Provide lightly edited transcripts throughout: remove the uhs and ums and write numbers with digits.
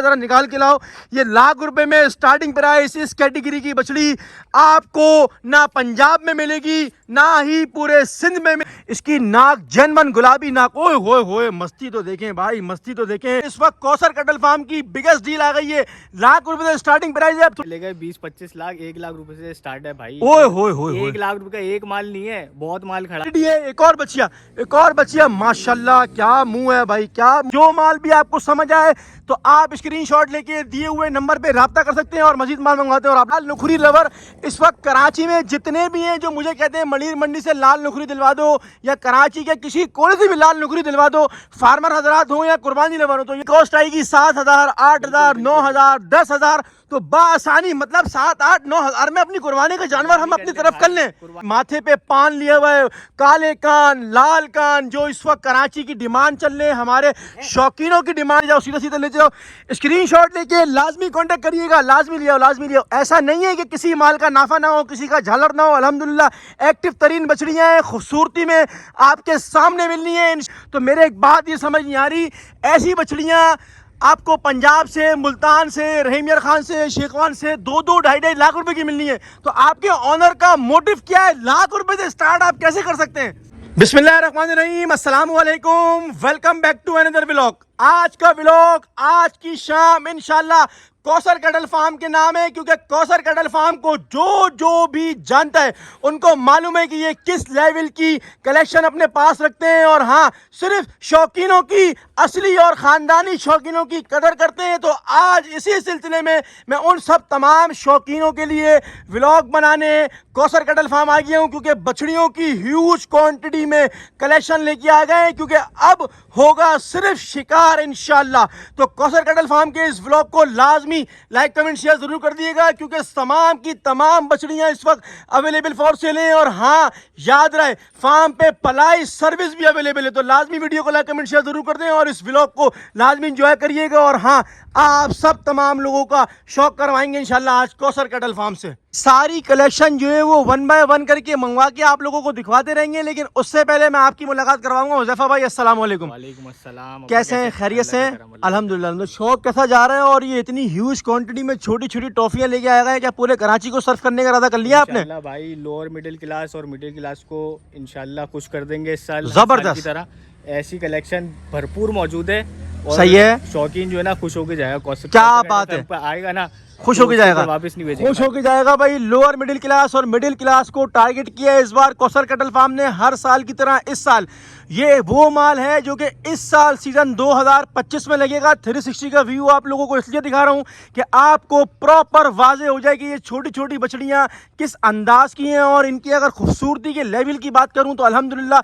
जरा निकाल के लाओ। ये लाख रुपए में स्टार्टिंग प्राइस इस कैटेगरी की बछड़ी आपको ना पंजाब में मिलेगी ना ही पूरे सिंध में। इसकी नाक जनमन गुलाबी नाक, ओए होए होए, मस्ती तो देखें भाई, मस्ती तो देखें। इस वक्त कौसर कैटल फार्म की बिगेस्ट डील आ गई है। लाख रुपए से स्टार्टिंग प्राइस है। ले गए 20-25 लाख, 1 लाख रुपए से स्टार्ट है भाई। ओए होए होए, 1 लाख रुपए का एक माल नहीं है, बहुत माल खड़ा है। एक और बचिया माशाल्लाह, क्या मुंह है भाई, क्या। जो माल भी आपको समझ आए तो आप स्क्रीनशॉट लेके दिए हुए नंबर पे राब्ता कर सकते हैं और मजीद माल मंगवाते हैं। और आप लाल नुखरी लवर इस वक्त कराची में जितने भी हैं जो मुझे कहते हैं मलीर मंडी से लाल नुखरी दिलवा दो, या कराची के किसी कोने से भी लाल नुखरी दिलवा दो, फार्मर हजरात हो या कुर्बानी लवर हो, तो ये कॉस्ट आएगी 7,000, 8,000, 9,000, 10,000। तो बासानी मतलब 7, 8, 9,000 में अपनी कुर्बानी का जानवर हम अपनी तरफ कर लें। माथे पे पान लिया हुआ है, काले कान, लाल कान, जो इस वक्त कराची की डिमांड चल रहे, हमारे शौकीनों की डिमांड। जाओ सीधा सीधा ले जाओ, स्क्रीनशॉट लेके लाजमी कांटेक्ट करिएगा, लाजमी लियो, लाजमी लियो। ऐसा नहीं है कि किसी माल का नाफा ना हो, किसी का झालर ना हो। अल्हम्दुलिल्लाह एक्टिव तरीन बछड़ियां हैं, खूबसूरती में आपके सामने मिलनी है। तो मेरे एक बात ये समझ नहीं आ रही, ऐसी बछड़ियां आपको पंजाब से, मुल्तान से, रहीम यार खान से, शेखवान से 2-2, 2.5 लाख रुपए की मिलनी है। तो आपके ऑनर का मोटिव क्या है? लाख रुपए से स्टार्ट आप कैसे कर सकते हैं? बिस्मिल्लाहिर्रहमानिर्रहीम, अस्सलाम वालेकुम, welcome back to another vlog. आज का व्लॉग आज की शाम इंशाल्लाह कौसर कैटल फार्म के नाम है, क्योंकि कौसर कैटल फार्म को जो भी जानता है उनको मालूम है कि ये किस लेवल की कलेक्शन अपने पास रखते हैं। और हाँ, सिर्फ शौकीनों की, असली और ख़ानदानी शौकीनों की कदर करते हैं। तो आज इसी सिलसिले में मैं उन सब तमाम शौकीनों के लिए व्लॉग बनाने कौसर कैटल फार्म आ गया हूँ, क्योंकि बछड़ियों की ह्यूज क्वांटिटी में कलेक्शन लेके आ गए हैं, क्योंकि अब होगा सिर्फ शिकार इंशाल्लाह। तो कौसर कैटल फार्म के इस व्लॉग को लाजमी लाइक कमेंट शेयर जरूर कर दिएगा, क्योंकि तमाम की तमाम बछड़ियां इस वक्त अवेलेबल फॉर सेल हैं। और हाँ, याद रहे फार्म पे पलाई सर्विस भी अवेलेबल है। तो लाजमी वीडियो को लाइक कमेंट शेयर जरूर कर दें और इस व्लॉग को लाजमी एंजॉय करिएगा। और हाँ, आप सब तमाम लोगों का शौक करवाएंगे इंशाल्लाह आज कौसर कैटल फार्म से। सारी कलेक्शन जो है वो 1 बाय 1 करके मंगवा के आप लोगों को दिखवाते रहेंगे, लेकिन उससे पहले मैं आपकी मुलाकात करवाऊंगा। हुज़ैफा भाई अस्सलाम वालेकुम। वालेकुम अस्सलाम। कैसे हैं? खैरियत से? अल्हम्दुलिल्लाह। शौक कैसा जा रहा है? और ये इतनी ह्यूज क्वांटिटी में छोटी छोटी टॉफियां लेके आया है, क्या पूरे कराची को सर्व करने का इरादा कर लिया आपने? भाई लोअर मिडिल क्लास और मिडिल क्लास को इंशाल्लाह खुश कर देंगे इस साल जबरदस्त की तरह। ऐसी कलेक्शन भरपूर मौजूद है और सही है। शौकीन जो है ना खुश होके जाएगा। क्या बात है, आएगा ना खुश होके जाएगा, वापस नहीं भेजेगा, खुश होके जाएगा भाई। लोअर मिडिल क्लास और मिडिल क्लास को टारगेट किया है इस बार कौसर कैटल फार्म ने। हर साल की तरह इस साल ये वो माल है जो कि इस साल सीजन 2025 में लगेगा। 360 का व्यू आप लोगों को इसलिए दिखा रहा हूं कि आपको प्रॉपर वाजे हो जाए कि ये छोटी छोटी बछड़ियां किस अंदाज की हैं। और इनकी अगर खूबसूरती के लेवल की बात करूं तो अल्हम्दुलिल्लाह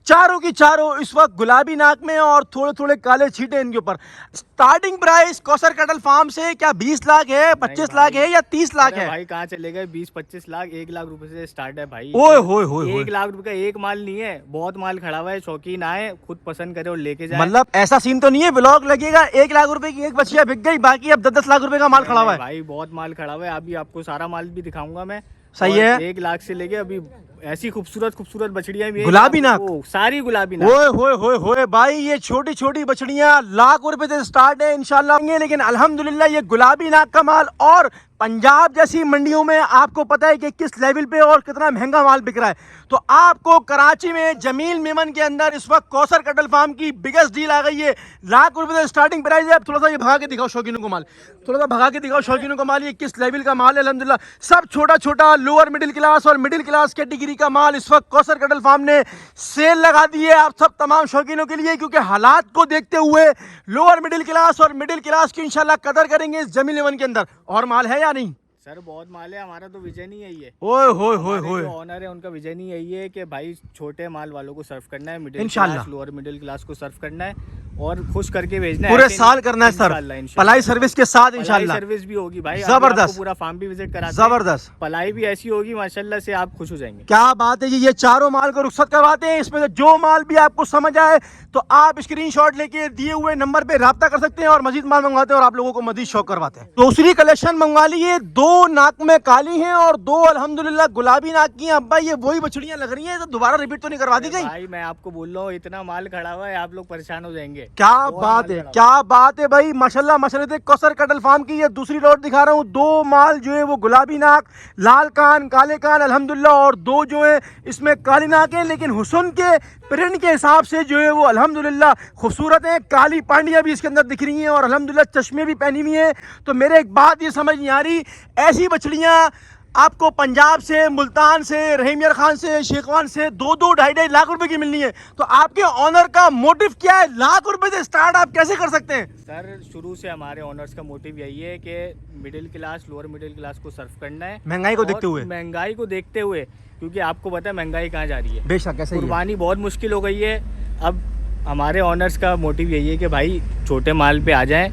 चारों की चारों इस वक्त गुलाबी नाक में और थोड़े थोड़े काले छींटे इनके ऊपर। Starting price Kausar Cattle Farm से क्या 20 लाख है, 25 लाख है या 30 लाख है? भाई कहाँ चले गए, 20-25 लाख, 1 लाख रुपए से स्टार्ट है भाई। ओए होए होए, 1 लाख रुपए का एक माल नहीं है, बहुत माल खड़ा हुआ है। शौकीन आए, खुद पसंद करे और लेके जाए। मतलब ऐसा सीन तो नहीं है व्लॉग लगेगा 1 लाख रुपए की एक बछिया बिक गई, बाकी अब 10-10 लाख रुपए का माल खड़ा हुआ है? भाई बहुत माल खड़ा हुआ है, अभी आपको सारा माल भी दिखाऊंगा मैं। सही है। 1 लाख से लेके अभी ऐसी खूबसूरत खूबसूरत बछड़ियां भी गुलाबी नाक, सारी गुलाबी नाक। ओए होए होए होए भाई, ये छोटी छोटी बछड़ियां लाख रुपए से स्टार्ट है इंशाल्लाह। लेकिन अल्हम्दुलिल्लाह ये गुलाबी नाक का माल और पंजाब जैसी मंडियों में आपको पता है कि किस लेवल पे और कितना महंगा माल बिक रहा है। तो आपको कराची में जमील मेमन के अंदर इस वक्त कौसर कैटल फार्म की बिगेस्ट डील आ गई है। लाख रुपए से स्टार्टिंग प्राइस है। थोड़ा सा ये भगा के दिखाओ शौकीनों को माल, थोड़ा सा भगा के दिखाओ शौकीनों को माल, ये किस लेवल का माल है। अल्हम्दुलिल्लाह सब छोटा छोटा लोअर मिडिल क्लास और मिडिल क्लास कैटेगरी का माल इस वक्त कौसर कैटल फार्म ने सेल लगा दी है आप सब तमाम शौकीनों के लिए, क्योंकि हालात को देखते हुए लोअर मिडिल क्लास और मिडिल क्लास की इंशाल्लाह कदर करेंगे इस जमील मेमन के अंदर। और माल है या नहीं? सर बहुत माल है, हमारा तो विजन ही यही है। ओए होए होए होए, ऑनर है उनका विजन ही यही है कि भाई छोटे माल वालों को सर्व करना है, मिडिल इंशाल्लाह क्लास लोअर मिडिल क्लास को सर्व करना है और खुश करके भेजना है। पूरे साल करना है सर, पलाई सर्विस के साथ इंशाल्लाह। सर्विस भी होगी भाई, जबरदस्त, पूरा फार्म भी विजिट करा, जबरदस्त पलाई भी ऐसी होगी माशाल्लाह से आप खुश हो जाएंगे। क्या बात है जी। ये चारों माल को रुखसत करवाते हैं, इसमें से जो माल भी आपको समझ आए तो आप स्क्रीनशॉट लेके दिए हुए नंबर पे राब्ता कर सकते हैं और मजीद माल मंगवाते हैं और आप लोगों को मजीद शौक करवाते हैं। दूसरी कलेक्शन मंगवा ली है, 2 नाक में काली हैं और 2 अल्हम्दुलिल्लाह गुलाबी नाक की हैं। अब्बा ये वही बछड़ियां लग रही हैं, तो दोबारा रिपीट तो नहीं करवा दी गई? भाई मैं आपको बोल रहा हूँ इतना माल खड़ा हुआ है, आप लोग परेशान हो जाएंगे। क्या बात है, क्या बात है भाई, माशाल्लाह माशाल्लाह। कौसर कैटल फार्म की ये दूसरी लॉट दिखा रहा हूँ। 2 माल जो है वो गुलाबी नाक, लाल कान, काले कान अल्हम्दुलिल्लाह, और 2 जो है इसमें काली नाक है, लेकिन हुस्न के प्रिंट के हिसाब से जो है वो अल्हम्दुलिल्लाह खूबसूरत है। काली पांडियाँ भी इसके अंदर दिख रही हैं और अल्हम्दुलिल्लाह चश्मे भी पहनी हुई हैं। तो मेरे एक बात ये समझ नहीं आ रही, ऐसी बछड़ियाँ आपको पंजाब से, मुल्तान से, रहीम यार खान से, शेखवान से 2-2, 2.5 लाख रुपए की मिलनी है। तो आपके ऑनर का मोटिव क्या है? लाख रुपए से स्टार्ट आप कैसे कर सकते हैं? सर शुरू से हमारे ओनर्स का मोटिव यही है कि middle class, lower middle class को सर्व करना है, महंगाई को और देखते हुए। महंगाई को देखते हुए, क्योंकि आपको पता है महंगाई कहाँ जा रही है। बेशक ऐसा ही है। कुर्बानी बहुत मुश्किल हो गई है। अब हमारे ओनर्स का मोटिव यही है कि भाई छोटे माल पे आ जाएं,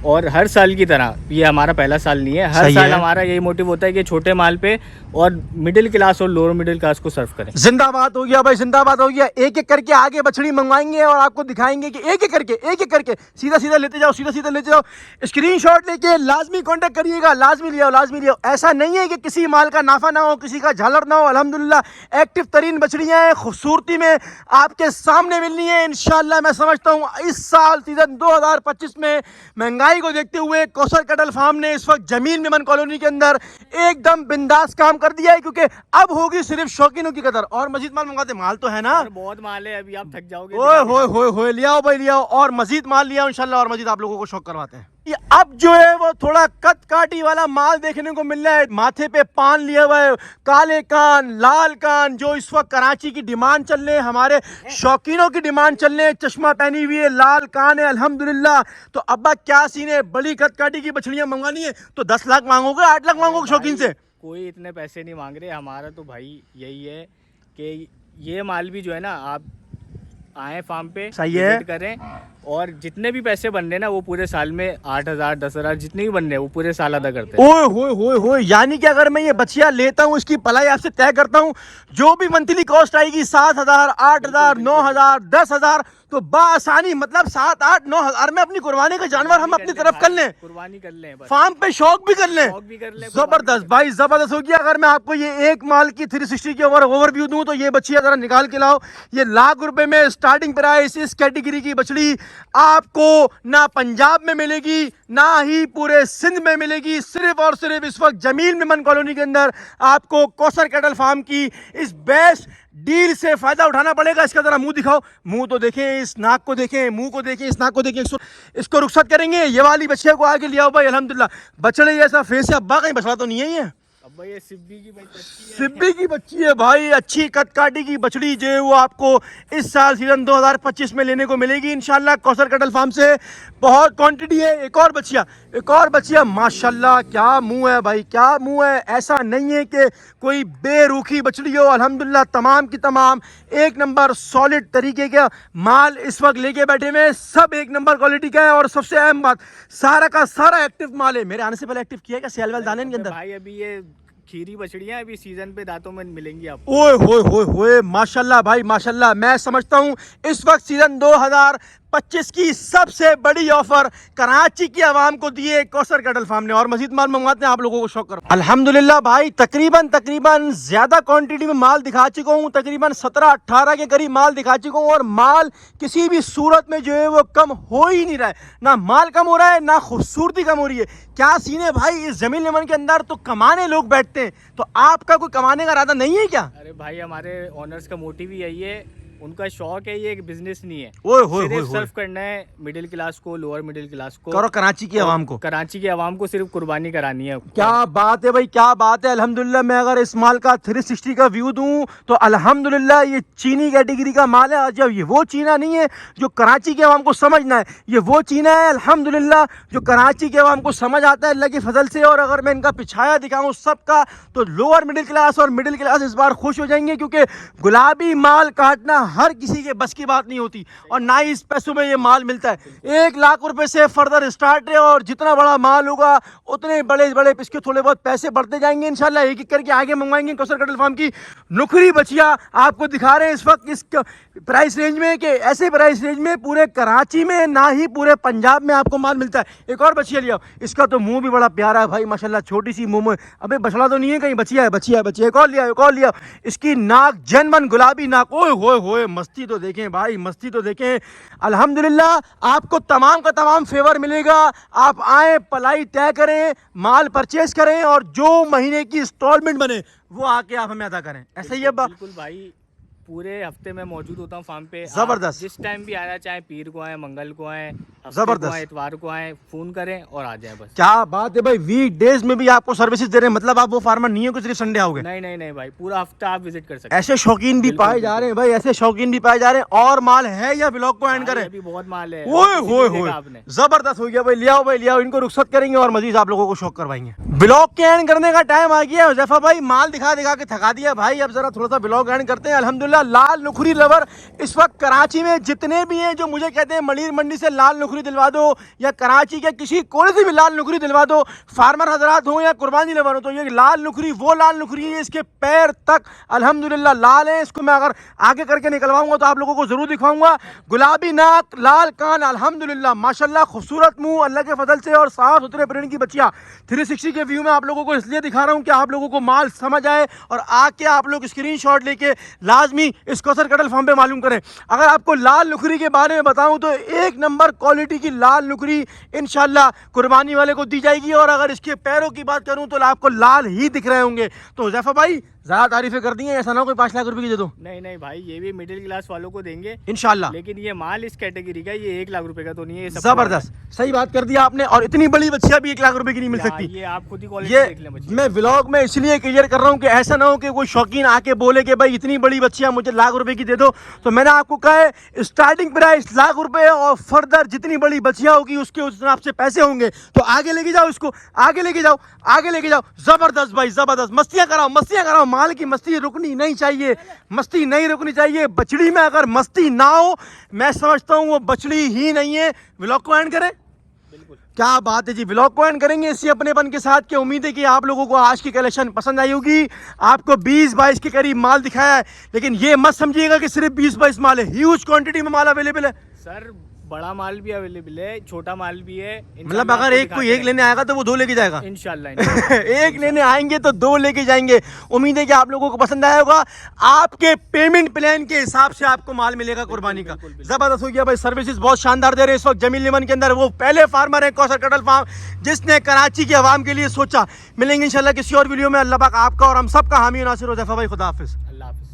और हर साल की तरह, ये हमारा पहला साल नहीं है, हर सही साल है। हमारा यही मोटिव होता है कि छोटे माल पे और मिडिल क्लास और लोअर मिडिल क्लास को सर्व करें। जिंदाबाद हो गया भाई, जिंदाबाद हो गया। एक एक करके आगे बछड़ी मंगवाएंगे और आपको दिखाएंगे कि एक एक करके सीधा सीधा लेते जाओ, सीधा सीधा लेते जाओ। स्क्रीनशॉट लेके लाजमी कांटेक्ट करिएगा, लाजमी लियो, लाजमी लियो। ऐसा नहीं है कि किसी माल का नाफा ना हो, किसी का झालर ना हो। अल्हम्दुलिल्लाह एक्टिव तरीन बछड़ियाँ हैं, खूबसूरती में आपके सामने मिलनी है इंशाल्लाह। मैं समझता हूँ इस साल सीजन 2025 में महंगाई को देखते हुए कौसर कैटल फार्म ने इस वक्त जमील मेमन कॉलोनी के अंदर एकदम बिंदास काम कर दिया है, क्योंकि अब होगी सिर्फ शौकीनों की कदर। और मजीद माल मंगाते, माल तो है ना? और बहुत माल है, अभी आप थक जाओगे। ओए होए होए होए, लियाओ भाई लियाओ, और मजीद माल लिया इंशाल्लाह, और मजीद आप लोगों को शौक करवाते हैं। ये अब जो है वो थोड़ा कद काटी वाला माल देखने को मिल रहा है। माथे पे पान लिया हुआ है, काले कान, लाल कान, जो इस वक्त कराची की डिमांड चल रहे हैं, हमारे शौकीनों की डिमांड चल रहे हैं। चश्मा पहनी हुई है, लाल कान है अल्हम्दुलिल्लाह। तो अब्बा क्या सीन है, बड़ी कद काटी की बछड़ियां मंगवानी है तो 10 लाख मांगोगे, 8 लाख मांगोगे शौकीन से? कोई इतने पैसे नहीं मांग रहे। हमारा तो भाई यही है कि ये माल भी जो है ना, आप आए फार्म पे, सही है, विजिट करें, और जितने भी पैसे बन रहे हैं ना, वो पूरे साल में 8,000, 10,000 जितने भी बन रहे हैं वो पूरे साल अदा करते हैं। ओए होए होए होए, यानी कि अगर मैं ये बछिया लेता हूँ, इसकी पलाई आपसे तय करता हूँ, जो भी मंथली कॉस्ट आएगी 7,000, 8,000, 9,000, 10,000, तो बासानी मतलब 7, 8, 9,000 में अपनी कुर्बानी का जानवर हम अपनी तरफ कर लें, कुर्बानी कर लें, बस फार्म पे शौक भी कर लें। शौक भी कर लें। जबरदस्त भाई, जबरदस्त हो गया। अगर मैं आपको ये एक माल की 360 की ओवरव्यू दूं, तो ये बछिया जरा निकाल के लाओ। ये लाख रुपए में स्टार्टिंग प्राइस इस कैटेगरी की बछड़ी आपको ना पंजाब में मिलेगी, ना ही पूरे सिंध में मिलेगी। सिर्फ और सिर्फ इस वक्त जमील मेमन कॉलोनी के अंदर आपको कौसर कैटल फार्म की इस बेस्ट डील से फायदा उठाना पड़ेगा। इसका जरा मुंह दिखाओ, मुंह तो देखें, इस नाक को देखें, मुंह को देखें, इस नाक को देखें। इसको रुखसत करेंगे। ये वाली बछिया को आगे लिया भाई, अल्हम्दुलिल्लाह। बछड़े जैसा फेस है, अब्बा कहीं बछड़ा तो नहीं है ये? अब भाई ये सिब्बी की बच्ची है। सिब्बी की बच्ची है भाई, अच्छी कदकाठी की बछड़ी जो है वो आपको इस साल सीजन 2025 में लेने को मिलेगी इंशाल्लाह कौसर कैटल फार्म से। बहुत क्वांटिटी है। एक और बच्चिया माशाल्लाह, क्या मुंह है भाई, क्या मुंह है। ऐसा नहीं है कि कोई बेरुखी बछड़ी हो, अल्हम्दुलिल्लाह तमाम की तमाम एक नंबर सॉलिड तरीके का माल इस वक्त लेके बैठे हुए, सब एक नंबर क्वालिटी का है। और सबसे अहम बात, सारा का सारा एक्टिव माल है। मेरे आने से पहले एक्टिव किया है क्या सेल वेल दाने के अंदर? भाई अभी ये खीरी बछड़ियां अभी सीजन पे दांतों में मिलेंगी आपको। ओए होए होए होए, माशाल्लाह भाई माशाल्लाह। मैं समझता हूं इस वक्त सीजन 2025 की सबसे बड़ी ऑफर कराची की आवाम को दिए कौसर कैटल फार्म ने। और मजीद माल मंगवाते हैं, आप लोगों को शौक करो। अल्हम्दुलिल्लाह भाई, तकरीबन ज्यादा क्वांटिटी में माल दिखा चुका हूं। तकरीबन 17-18 के करीब माल दिखा चुका हूं, और माल किसी भी सूरत में जो है वो कम हो ही नहीं रहा है। ना माल कम हो रहा है, ना खूबसूरती कम हो रही है। क्या सीन है भाई, इस जमीन लेमन के अंदर तो कमाने लोग बैठते हैं, तो आपका कोई कमाने का इरादा नहीं है क्या? अरे भाई हमारे ओनर्स का मोटिव ही यही है, उनका शौक है, ये एक बिजनेस नहीं है। ओए होए सिर्फ होए सर्व करना है मिडिल क्लास को, लोअर मिडिल क्लास को, करो कराची की आवाम को। कराची की आवाम को सिर्फ कुर्बानी करानी है। क्या बात है भाई, क्या बात है। अल्हम्दुलिल्लाह मैं अगर इस माल का 360 का व्यू दूं, तो अल्हम्दुलिल्लाह ये चीनी कैटेगरी का माल है। जब ये वो चीना नहीं है जो कराची के आवाम को समझना है, ये वो चीना है अल्हम्दुलिल्लाह जो कराची के आवाम को समझ आता है अल्लाह की फजल से। और अगर मैं इनका पिछाया दिखाऊं सबका, तो लोअर मिडिल क्लास और मिडिल क्लास इस बार खुश हो जाएंगे, क्योंकि गुलाबी माल काटना हर किसी के बस की बात नहीं होती, और ना ही इस पैसों में ये माल मिलता है। 1 लाख रुपए से फर्दर स्टार्ट है, और जितना बड़ा माल होगा उतने बड़े बड़े इसके थोड़े बहुत पैसे बढ़ते जाएंगे इंशाल्लाह। एक एक करके आगे मंगवाएंगे। कौसर कैटल फार्म की नुखरी बछिया आपको दिखा रहे हैं इस वक्त इस प्राइस रेंज में, कि ऐसे प्राइस रेंज में पूरे कराची में ना ही पूरे पंजाब में आपको माल मिलता है। एक और बछिया लिया, इसका तो मुंह भी बड़ा प्यारा है भाई माशाल्लाह, छोटी सी मुंह में। अबे बछड़ा तो नहीं है कहीं, बछिया है, बछिया है, बछिया। एक और लिया, इसकी नाक जनमन गुलाबी नाक। ओए होए होए ओए मस्ती तो देखें भाई, मस्ती तो देखें। अल्हम्दुलिल्लाह आपको तमाम का तमाम फेवर मिलेगा। आप आए, पलाई तय करें, माल परचेज करें और जो महीने की इंस्टॉलमेंट बने वो आके आप हमें अदा करें। ऐसा ही है बिल्कुल भाई, पूरे हफ्ते में मौजूद होता हूँ फार्म पे। जबरदस्त। जिस टाइम भी आना चाहे, पीर को आए, मंगल को आए, जबरदस्त, इतवार को आए, फोन करें और आ जाए बस। क्या बात है भाई, वीक डेज में भी आपको सर्विसेज दे रहे हैं। मतलब आप वो फार्मर नहीं हो कि सिर्फ संडे आओगे। नहीं नहीं नहीं भाई, पूरा हफ्ता आप विजिट कर सकते हैं। ऐसे शौकीन भी पाए जा रहे हैं भाई, ऐसे शौकीन भी पाए जा रहे हैं। और माल है या ब्लॉग को एंड करें? अभी बहुत माल है। ओए होए होए, जबरदस्त हो गया भाई। लियाओ भाई लियाओ, इनको रुखसत करेंगे और मजीद आप लोगों को शौक करवाएंगे। ब्लॉग के एंड करने का टाइम आ गया। हुज़ैफा भाई माल दिखा दिखा के थका दिया भाई, अब जरा थोड़ा सा ब्लॉग एंड करते हैं। अल्हम्दुलिल्लाह लाल नुखरी लवर इस वक्त कराची में जितने भी हैं जो मुझे कहते हैं मलीर मंडी से लाल नुखरी दिलवा दो या कराची के किसी कोने से भी लाल नुखरी दिलवा दो, फार्मर हजरात हो या कुर्बानी लवर हो, तो ये लाल नुखरी वो लाल नुखरी है, इसके पैर तक अल्हम्दुलिल्लाह लाल है। इसको मैं अगर आगे करके निकलवाऊंगा तो आप लोगों को जरूर दिखाऊंगा। गुलाबी नाक, लाल कान, अल्हम्दुलिल्लाह माशाल्लाह खूबसूरत मुंह अल्लाह के फजल से और साफ सुथरे प्रिंट की बच्चियां। 360 के व्यू में आप लोगों को इसलिए दिखा रहा हूं कि आप लोगों को माल समझ आए और आके आप लोग स्क्रीनशॉट लेके लाजमी इस कौसर कटल फार्म पे मालूम करें। अगर आपको लाल नुखरी के बारे में बताऊं तो एक नंबर क्वालिटी की लाल नुखरी इंशाल्लाह कुर्बानी वाले को दी जाएगी। और अगर इसके पैरों की बात करूं तो आपको लाल ही दिख रहे होंगे। तो हुज़ैफा भाई ज़्यादा तारीफें कर दी हैं, ऐसा ना हो कोई 5 लाख रुपए की दे दो। नहीं नहीं भाई, ये भी मिडिल क्लास वालों को देंगे इंशाल्लाह। लेकिन ये माल इस कैटेगरी का, ये 1 लाख रुपए का तो नहीं है। ये सब जबरदस्त, सही बात कर दिया आपने। और इतनी बड़ी बच्चियां भी 1 लाख रुपए की नहीं मिल सकती। ये आप खुद ही क्वालिटी ये देख लें बच्ची। मैं व्लॉग में इसलिए क्लियर कर रहा हूँ कि ऐसा ना हो कि कोई शौकीन आके बोले कि भाई इतनी बड़ी बच्चियां मुझे लाख रुपए की दे दो। तो मैंने आपको कहा है स्टार्टिंग प्राइस लाख रुपए और फर्दर जितनी बड़ी बच्चियां होगी उसके उस हिसाब से पैसे होंगे। तो आगे लेके जाओ इसको, आगे लेके जाओ, आगे लेके जाओ। जबरदस्त भाई जबरदस्त, मस्तियां कराओ, मस्तियां कराओ। माल की मस्ती रुकनी नहीं चाहिए, मस्ती नहीं रुकनी चाहिए। बछड़ी में अगर मस्ती ना हो मैं समझता हूँ वो बछड़ी ही नहीं है। व्लॉग को एंड करें? बिल्कुल, क्या बात है जी, व्लॉग को एंड करेंगे इसी अपनेपन के साथ। कि उम्मीद है कि आप लोगों को आज की कलेक्शन पसंद आई होगी। आपको 20-22 के करीब माल दिखाया है, लेकिन ये मत समझिएगा कि सिर्फ 20-22 माल है। ह्यूज क्वांटिटी में माल अवेलेबल है सर। बड़ा माल भी अवेलेबल है, छोटा माल भी है। मतलब अगर एक कोई एक लेने आएगा तो वो 2 लेके जाएगा इंशाल्लाह। एक लेने आएंगे तो 2 लेके जाएंगे। उम्मीद है कि आप लोगों को पसंद आया होगा। आपके पेमेंट प्लान के हिसाब से आपको माल मिलेगा कुर्बानी का। जबरदस्त हो गया भाई, सर्विसेज बहुत शानदार दे रहे हैं इस वक्त जमील लिमन के अंदर। वो पहले फार्मर है कौसर कटल फार्म जिसने कराची की आवाम के लिए सोचा। मिलेंगे इंशाल्लाह किसी और वीडियो में। अल्लाह पाक आपका और हम सबका हामी नासिर। हुज़ैफा भाई खुदा हाफिज। अल्लाह हाफिज।